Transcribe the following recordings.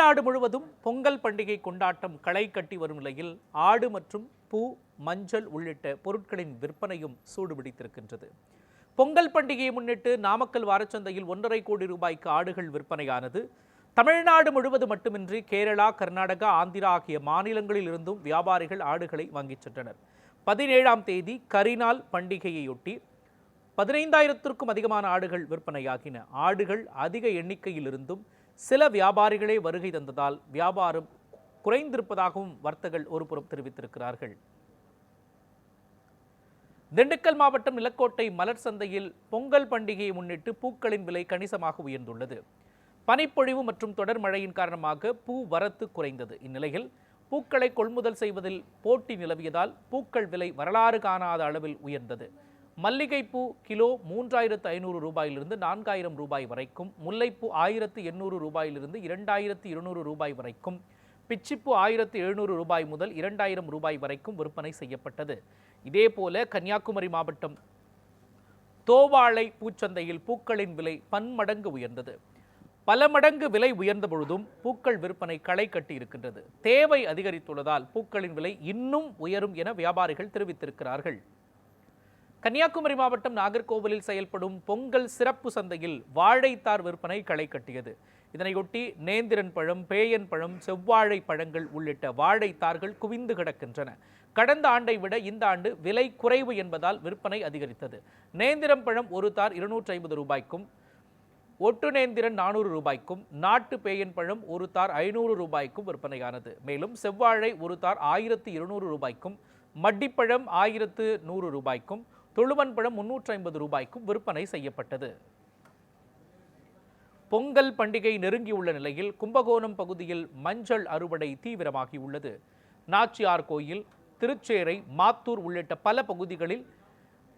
தமிழ்நாடு முழுவதும் பொங்கல் பண்டிகை கொண்டாட்டம் களை கட்டி வரும் நிலையில் ஆடு மற்றும் பூ, மஞ்சள் உள்ளிட்ட பொருட்களின் விற்பனையும் சூடுபிடித்திருக்கின்றது. பொங்கல் பண்டிகையை முன்னிட்டு நாமக்கல் வாரச்சந்தையில் 1.5 கோடி ரூபாய்க்கு ஆடுகள் விற்பனையானது. தமிழ்நாடு முழுவதும் மட்டுமின்றி கேரளா, கர்நாடகா, ஆந்திரா ஆகிய மாநிலங்களில் இருந்தும் வியாபாரிகள் ஆடுகளை வாங்கிச் சென்றனர். 17ஆம் தேதி கரிநாள் பண்டிகையையொட்டி 15,000த்திற்கும் அதிகமான ஆடுகள் விற்பனையாகின. ஆடுகள் அதிக எண்ணிக்கையில் இருந்தும் சில வியாபாரிகளே வருகை தந்ததால் வியாபாரம் குறைந்திருப்பதாகவும் வர்த்தகர்கள் ஒருபுறம் தெரிவித்திருக்கிறார்கள். திண்டுக்கல் மாவட்டம் நிலக்கோட்டை மலர் சந்தையில் பொங்கல் பண்டிகையை முன்னிட்டு பூக்களின் விலை கணிசமாக உயர்ந்துள்ளது. பனிப்பொழிவு மற்றும் தொடர் மழையின் காரணமாக பூ வரத்து குறைந்தது. இந்நிலையில் பூக்களை கொள்முதல் செய்வதில் போட்டி நிலவியதால் பூக்கள் விலை வரலாறு காணாத அளவில் உயர்ந்தது. மல்லிகைப்பூ கிலோ 3,500 ரூபாயிலிருந்து 4,000 ரூபாய் வரைக்கும், முல்லைப்பூ 1,800 ரூபாயிலிருந்து 2,200 ரூபாய் வரைக்கும், பிச்சிப்பூ 1,700 ரூபாய் முதல் 2,000 ரூபாய் வரைக்கும் விற்பனை செய்யப்பட்டது. இதேபோல கன்னியாகுமரி மாவட்டம் தோவாளை பூச்சந்தையில் பூக்களின் விலை பன்மடங்கு உயர்ந்தது. பல மடங்கு விலை உயர்ந்த பொழுதும் பூக்கள் விற்பனை களை கட்டி இருக்கின்றது. தேவை அதிகரித்துள்ளதால் பூக்களின் விலை இன்னும் உயரும் என வியாபாரிகள் தெரிவித்திருக்கிறார்கள். கன்னியாகுமரி மாவட்டம் நாகர்கோவிலில் செயல்படும் பொங்கல் சிறப்பு சந்தையில் வாழைத்தார் விற்பனை களை கட்டியது. இதனையொட்டி நேந்திரன் பழம், பேயன் பழம், செவ்வாழை பழங்கள் உள்ளிட்ட வாழைத்தார்கள் குவிந்து கிடக்கின்றன. கடந்த ஆண்டை விட இந்த ஆண்டு விலை குறைவு என்பதால் விற்பனை அதிகரித்தது. நேந்திரம் பழம் ஒரு தார் 250 ரூபாய்க்கும், ஒட்டு நேந்திரன் 400 ரூபாய்க்கும், நாட்டு பேயன் பழம் ஒரு தார் 500 ரூபாய்க்கும் விற்பனையானது. மேலும் செவ்வாழை ஒரு தார் 1,200 ரூபாய்க்கும், மட்டிப்பழம் 1,100 ரூபாய்க்கும், துளுவன் பழம் 350 ரூபாய்க்கும் விற்பனை செய்யப்பட்டது. பொங்கல் பண்டிகை நெருங்கியுள்ள நிலையில் கும்பகோணம் பகுதியில் மஞ்சள் அறுவடை தீவிரமாகியுள்ளது. நாச்சியார் கோயில், திருச்சேரை, மாத்தூர் உள்ளிட்ட பல பகுதிகளில்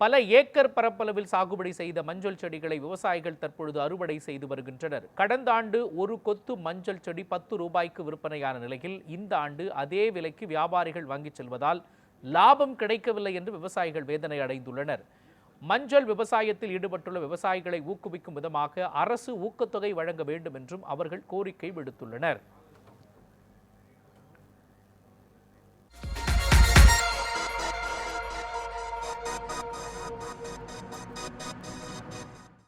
பல ஏக்கர் பரப்பளவில் சாகுபடி செய்த மஞ்சள் செடிகளை விவசாயிகள் தற்பொழுது அறுவடை செய்து வருகின்றனர். கடந்த ஆண்டு ஒரு கொத்து மஞ்சள் செடி 10 ரூபாய்க்கு விற்பனையான நிலையில் இந்த ஆண்டு அதே விலைக்கு வியாபாரிகள் வாங்கிச் செல்வதால் லாபம் கிடைக்கவில்லை என்று விவசாயிகள் வேதனை அடைந்துள்ளனர். மஞ்சள் விவசாயத்தில் ஈடுபட்டுள்ள விவசாயிகளை ஊக்குவிக்கும் விதமாக அரசு ஊக்கத்தொகை வழங்க வேண்டும் என்றும் அவர்கள் கோரிக்கை விடுத்துள்ளனர்.